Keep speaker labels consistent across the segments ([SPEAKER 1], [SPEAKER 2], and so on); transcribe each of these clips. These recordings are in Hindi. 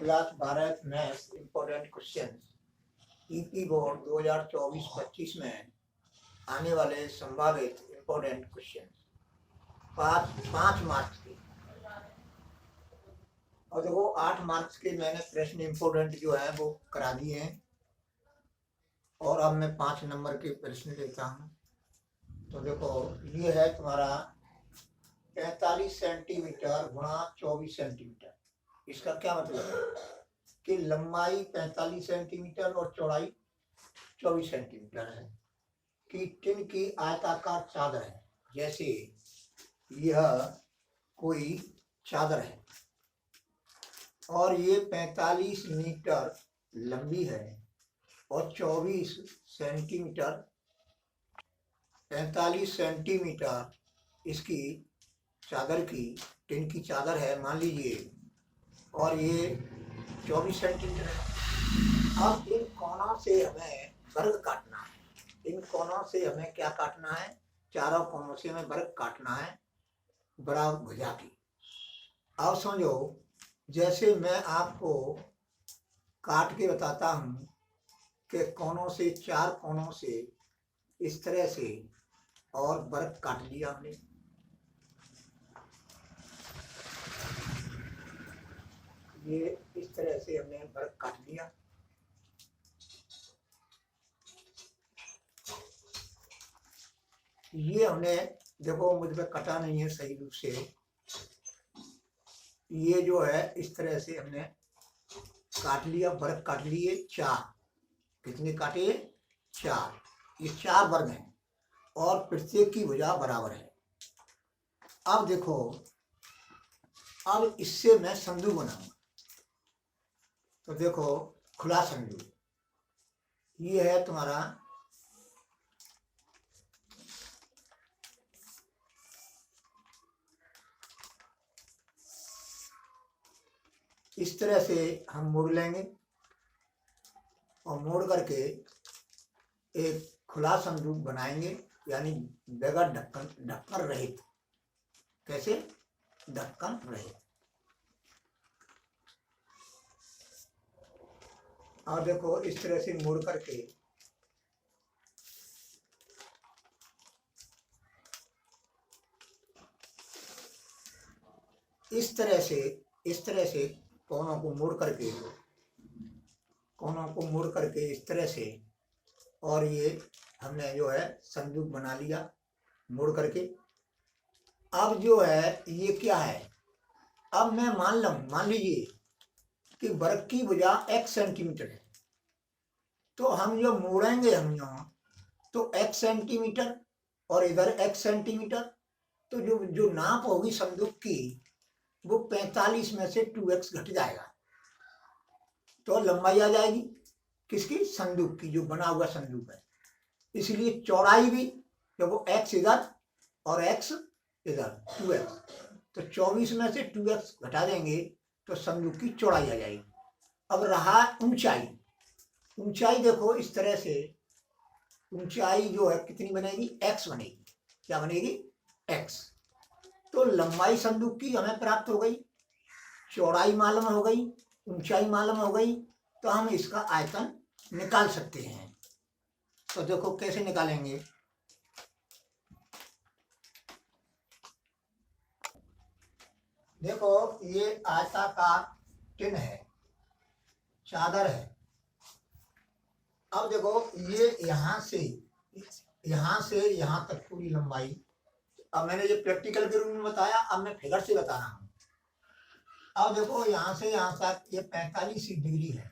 [SPEAKER 1] Class 12 maths important question EP board 2024-25 में आने वाले संभावित इम्पोर्टेंट क्वेश्चन 5 मार्क्स के। और देखो 8 मार्क्स के मैंने प्रश्न इम्पोर्टेंट जो है वो करा दिए हैं और अब मैं 5 नंबर के प्रश्न लेता हूँ। तो देखो ये है तुम्हारा 45 सेंटीमीटर गुणा 24 सेंटीमीटर। इसका क्या मतलब है कि लंबाई 45 सेंटीमीटर और चौड़ाई 24 सेंटीमीटर है कि टिन की आयताकार चादर है। जैसे यह कोई चादर है और ये 45 मीटर लंबी है और 24 सेंटीमीटर 45 सेंटीमीटर इसकी चादर की टिन की चादर है मान लीजिए, और ये 24 सेंटीमीटर है। अब इन कोनों से हमें वर्ग काटना है। इन कोनों से हमें क्या काटना है? चारों कोनों से हमें वर्ग काटना है बराबर भुजा की। अब समझो, जैसे मैं आपको काट के बताता हूं कि कोनों से, चार कोनों से इस तरह से, और वर्ग काट लिया हमने। ये इस तरह से हमने वर्ग काट लिया। ये हमने देखो मुझ पे कटा नहीं है सही रूप से। ये जो है इस तरह से हमने काट लिया, वर्ग काट लिए 4। कितने काटे? 4। ये 4 वर्ग हैं और प्रत्येक की भुजा बराबर है। अब देखो, अब इससे मैं संदूक बनाऊंगा। तो देखो खुला संदूक ये है तुम्हारा इस तरह से हम मोड़ लेंगे और मोड़ करके एक खुला संदूक बनाएंगे, यानी बगैर ढक्कन रहित। कैसे? ढक्कन रहित। और देखो इस तरह से मोड़ करके इस तरह से कोनों को मोड़ करके इस तरह से, और ये हमने जो है संदूक बना लिया मोड़ करके। अब जो है ये क्या है? अब मैं मान लीजिए कि वर्ग की भुजा x सेंटीमीटर है, तो हम जो मोड़ेंगे हम यहाँ तो x सेंटीमीटर और इधर x सेंटीमीटर, तो जो नाप होगी संदूक की वो 45 में से 2x घट जाएगा, तो लंबाई आ जाएगी किसकी? संदूक की, जो बना हुआ संदूक है। इसलिए चौड़ाई भी देखो x इधर और x इधर 2x, तो 24 में से 2x घटा देंगे तो संदूक की चौड़ाई आ जाएगी। अब रहा ऊंचाई देखो इस तरह से ऊंचाई जो है कितनी बनेगी? x बनेगी। क्या बनेगी? x। तो लंबाई संदूक की हमें प्राप्त हो गई, चौड़ाई मालूम हो गई, ऊंचाई मालूम हो गई, तो हम इसका आयतन निकाल सकते हैं। तो देखो कैसे निकालेंगे। देखो ये आयताकार टिन है, चादर है। अब देखो ये यहाँ से यहाँ तक पूरी लंबाई। अब मैंने ये प्रैक्टिकल के रूप में बताया, अब मैं फिगर से बता रहा हूँ। अब देखो यहाँ से यहाँ तक ये 45 डिग्री है।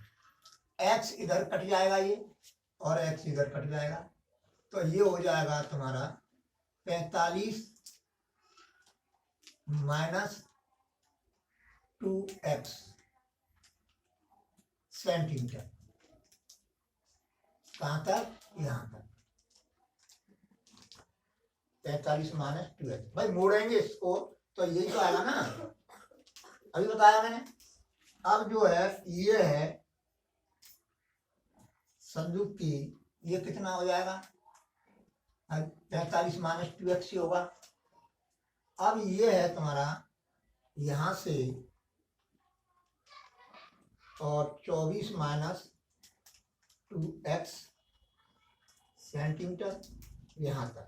[SPEAKER 1] x इधर कट जाएगा ये, और x इधर कट जाएगा, तो ये हो जाएगा तुम्हारा 45 माइनस 2x सेंटीमीटर। कहाँ तक? यहाँ तक 45 माइनस 2x। भाई मोड़ेंगे इसको तो यही तो आएगा ना, अभी बताया मैंने। अब जो है ये है संदूक की, ये कितना हो जाएगा? 45 माइनस 2x ही होगा। अब ये है तुम्हारा यहाँ से और 24 माइनस 2x सेंटीमीटर यहाँ तक।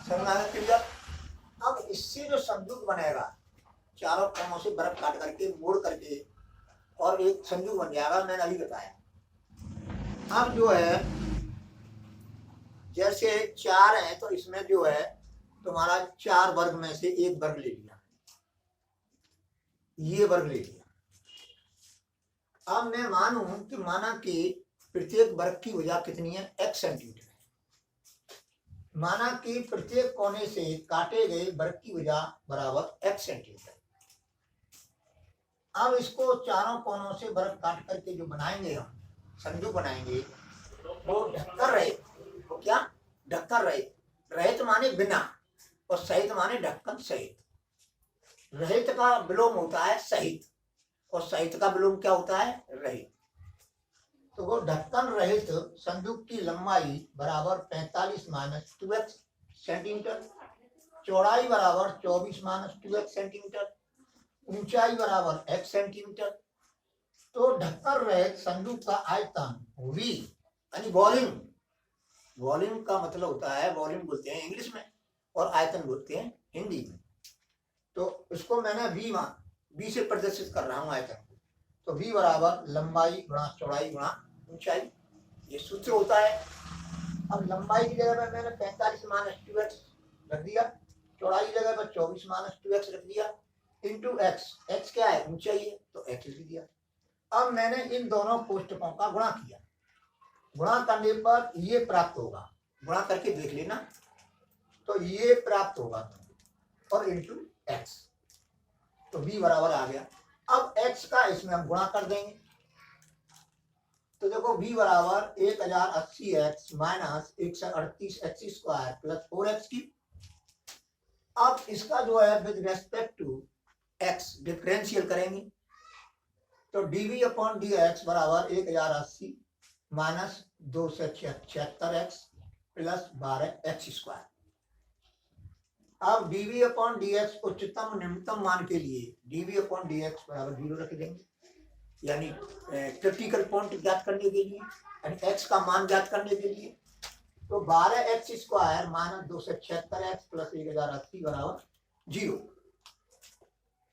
[SPEAKER 1] समझ आया क्लियर? अब इससे जो संदूक बनेगा, चारों कोनों से बर्फ काट करके मोड़ करके और एक संदूक बन जाएगा, मैंने अभी बताया। अब जो है जैसे 4 है तो इसमें जो है तुम्हारा 4 वर्ग में से एक वर्ग ले लिया, ये वर्ग ले लिया। अब मैं मानूं कि माना कि प्रत्येक वर्ग की भुजा कितनी है, x सेंटीमीटर है। माना कि प्रत्येक कोने से काटे गए वर्ग की भुजा बराबर x सेंटीमीटर। अब इसको चारों कोनों से वर्ग काट करके जो बनाएंगे, हम संदूक बनाएंगे, वो ढककर रहित। वो क्या? ढककर रहित। रहित माने बिना और सहित माने ढक्कन सहित। रहित का विलोम होता है सहित और सहित का विलोम क्या होता है? रहित। तो वो ढक्कन रहित संदूक की लंबाई बराबर 45 माइनस 2x सेंटीमीटर, चौड़ाई बराबर 24 माइनस 2x सेंटीमीटर, ऊंचाई बराबर x सेंटीमीटर। तो ढक्कन रहित संदूक का आयतन v यानी वॉल्यूम, वॉल्यूम का मतलब होता है, वॉल्यूम बोलते हैं इंग्लिश में और आयतन बोलते हैं हिंदी में। तो इसको मैंने v से प्रदर्शित कर रहा हूँ आयतन को। तो v बराबर लंबाई गुणा चौड़ाई गुणा ऊंचाई, ये सूत्र होता है। अब लंबाई की जगह पर मैंने 45 माइनस 2x रख दिया, चौड़ाई की जगह पर 24 माइनस 2x रख दिया, इंटू x क्या है? ऊंचाई है, तो x लिख दिया। अब मैंने इन दोनों कोष्टकों का गुणा किया, गुणा करने पर ये प्राप्त होगा, गुणा करके देख लेना, तो ये प्राप्त होगा और इंटू x, तो v बराबर आ गया। अब x का इसमें हम गुणा कर देंगे, तो देखो v बराबर 1080x minus 138x square plus 4x की। अब इसका जो है with respect to x differential करेंगे, तो dv अपॉन dx बराबर 1080 minus 276x plus 12x square. अब dv अपॉन dx उच्चतम निम्नतम मान के लिए dv अपॉन dx बराबर 0 रख देंगे, यानी क्रिटिकल पॉइंट ज्ञात करने के लिए, यानी x का मान ज्ञात करने के लिए। तो 12x square minus 276x plus 1080 बराबर 0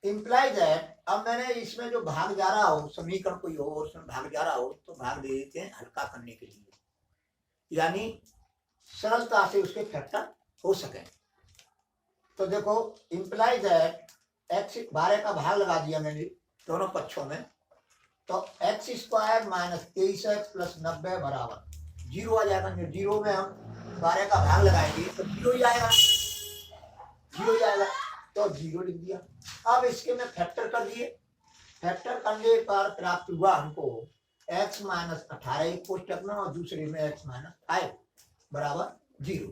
[SPEAKER 1] इम्प्लाई दैट। अब मैंने इसमें जो भाग जा रहा हो, समीकरण कोई हो और उसमें भाग जा रहा हो, तो भाग दे देते हैं हल्का करने के लिए, यानी सरलता से उसके फैक्टर हो सके। तो देखो इम्प्लाई दैट x 12 का भाग लगा दिया मैंने दोनों पक्षों में, तो x square minus 23x plus 90 बराबर 0 आ जाएगा। 0 में हम 12 का भाग लगाएंगे तो 0 ही आएगा, 0 ही आएगा, तो 0 लिख दिया। अब इसके में फैक्टर कर दिए, फैक्टर करने पर प्राप्त हुआ हमको x माइनस 18 एक कोष्टक में और दूसरे में x माइनस 5 बराबर 0।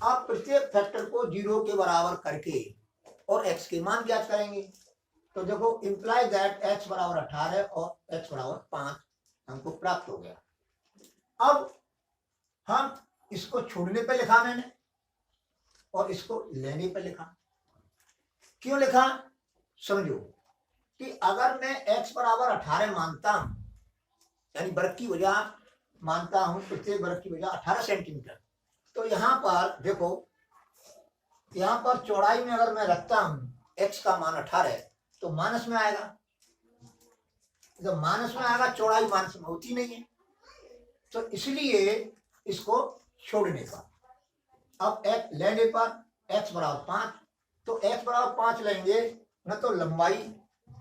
[SPEAKER 1] अब प्रत्येक फैक्टर को 0 के बराबर करके और x के मान ज्ञात करेंगे। तो देखो इम्प्लाई दैट x बराबर 18 और x बराबर 5 हमको प्राप्त हो गया। अब हम इसको छोड़ने पे लिखा मैंने और इसको लेने पे लिखा। क्यों लिखा? समझो कि अगर मैं x बराबर 18 मानता हूं, यानी वर्ग की भुजा मानता हूं, प्रत्येक वर्ग की भुजा 18 सेंटीमीटर, तो यहां पर देखो, यहां पर चौड़ाई में अगर मैं रखता हूं x का मान 18 तो माइनस में आएगा, जब माइनस में आएगा, चौड़ाई माइनस में होती नहीं है, तो इसलिए इसको छोड़ने पर, अब x लेने पर x बराबर 5, तो x बराबर 5 लेंगे, न तो लंबाई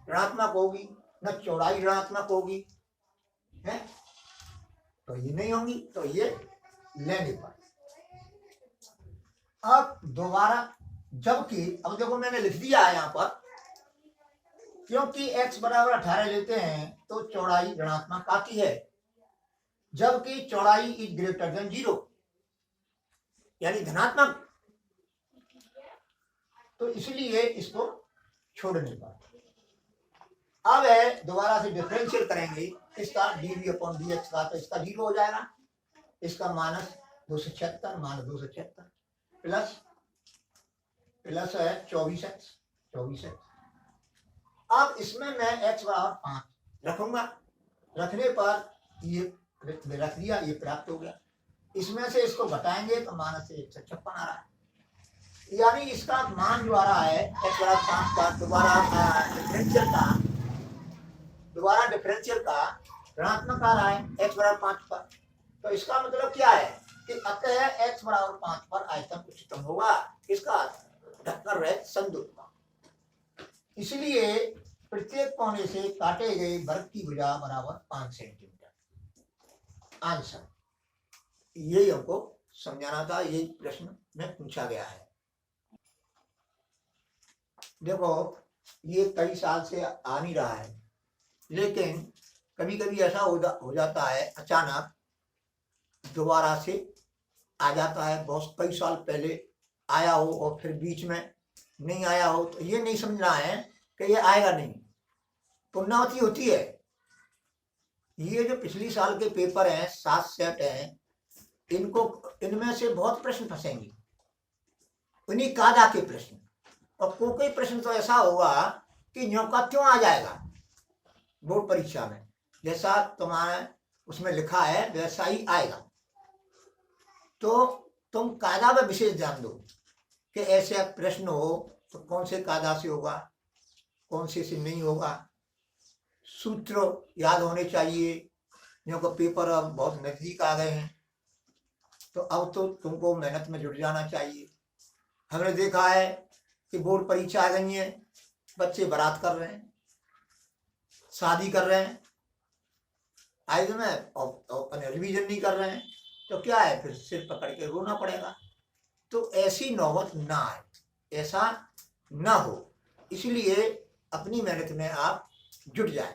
[SPEAKER 1] ऋणात्मक होगी न चौड़ाई ऋणात्मक होगी, है तो ये नहीं होंगी, तो ये लेने पर। अब दोबारा, जबकि अब देखो मैंने लिख दिया है यहाँ पर, क्योंकि x बराबर 18 लेते हैं तो चौड़ाई ऋणात्मक आती है, जबकि चौड़ाई इज ग्रेटर देन 0 यानी धनात्मक, तो इसलिए इसको छोड़ने पर। अब है दोबारा से डिफरेंशियल करेंगे इसका dv अपॉन dx का, तो इसका 0 हो जाएगा, इसका माइनस 276 माइनस 276 प्लस है 24x अब इसमें मैं x बराबर 5 रखूंगा, रखने पर ये रख दिया, ये प्राप्त हो गया। इसमें से इसको घटाएंगे तो मान से 156 आ रहा है, यानी इसका मान जो आ रहा है x बराबर 5 का दोबारा डिफरेंशियल का ऋणात्मक आ रहा है x बराबर 5 पर। तो इसका मतलब क्या है कि अतः x बराबर 5 पर आयतन उच्चतम होगा, इसका ढक्कन रहित संयुक्त का। इसलिए प्रत्येक कोने से काटे गए वर्ग की भुजा बराबर 5 सेंटीमीटर। आंसर यही हमको समझाना था, यही प्रश्न में पूछा गया है। देखो ये कई साल से आ नहीं रहा है, लेकिन कभी कभी ऐसा हो जाता है, अचानक दोबारा से आ जाता है। बहुत कई साल पहले आया हो और फिर बीच में नहीं आया हो, तो ये नहीं समझना है कि ये आएगा नहीं, पुनरावृत्ति होती है। ये जो पिछली साल के पेपर हैं 7 सेट हैं, इनमें से बहुत प्रश्न फंसेंगे, उन्हीं कायदा के प्रश्न। और कोई प्रश्न तो ऐसा होगा कि न्यों का त्यों आ जाएगा बोर्ड परीक्षा में, जैसा तुम्हारे उसमें लिखा है वैसा ही आएगा। तो तुम कायदा में विशेष ध्यान दो कि ऐसे प्रश्न हो तो कौन से कायदा से होगा, कौन से नहीं होगा। सूत्र याद होने चाहिए, क्योंकि पेपर अब बहुत नजदीक आ गए हैं, तो अब तो तुमको मेहनत में जुट जाना चाहिए। हमने देखा है कि बोर्ड परीक्षा आ गई है, बच्चे बारात कर रहे हैं, शादी कर रहे हैं, आयु में और रिवीजन नहीं कर रहे हैं, तो क्या है, फिर सिर पकड़ के रोना पड़ेगा। तो ऐसी नौबत ना आए, ऐसा ना हो, इसलिए अपनी मेहनत में आप जुट जाएं।